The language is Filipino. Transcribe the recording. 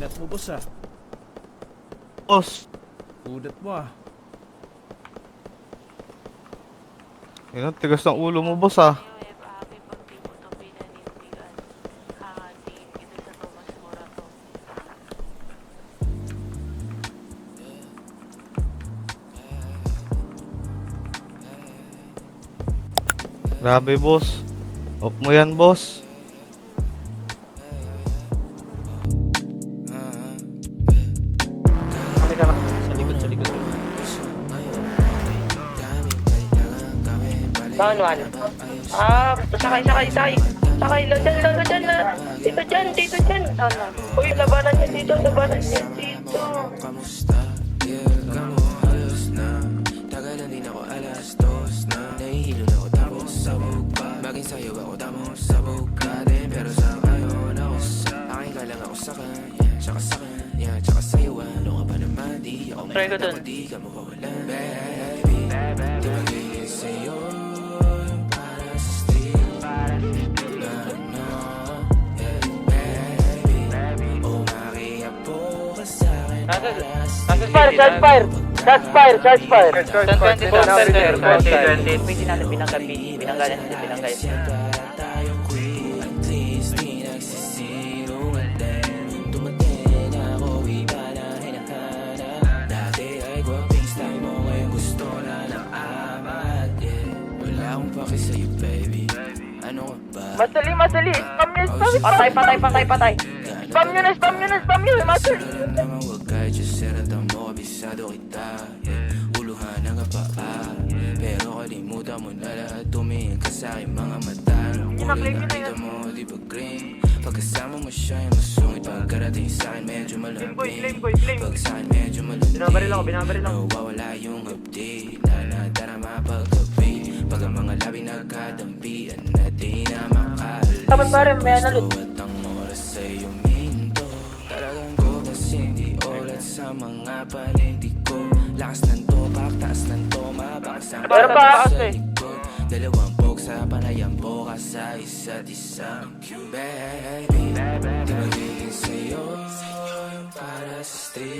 Inat mo, boss, ah. Boss. Udat mo, ah. Yan, tigas ng ulo mo, boss, ah. Grabe, boss. Off mo yan, boss. Sa likod, sa likod. Down one. Sakay. Lo dyan na. Dito dyan. Down one. Uy, labanan niya dito. Tagalan din ako alas dos na. Nahihilo na ako tapos sabog pa. Maging sayo ako tapos sabog ka din. Pero sa ngayon ako sa akin ka lang ako sa kanya. Tsaka sa kanya, tsaka sa'yo ano ka pa naman. Di ako Try ko dun. di ka mawawalan. Baby, di magiging sa'yo yung para sa street. Charge fire. 20. May sinala pinanggalan. Masali. Patay. Spam nyo na. Masali. Huwag kahit yung seratang mo, kabisado kita. Uluhan ang kapaa. Pero kalimutan mo na lahat. Tumingin ka sa'king mga mata. Nakita mo, di ba green? Pagkasama mo siya yung masungit. Pagkarating sa'kin medyo malambing. Pag sa'kin medyo malambing. Binabaril ako. Nawawala yung update. Nanadarama paggabi. Pag ang mga labi nagkadampian na di na makaalis. Taman pare, may analog. At ang oras ay uminto. Talagang ko kasi hindi ulat sa mga paligid ko. Lakas ng topak, taas ng toma. Bakas ang Pero pa sa likod. Dalawang pok sa panayang boka sa isa't isa. Baby, di magiging sa'yo yung para sa street.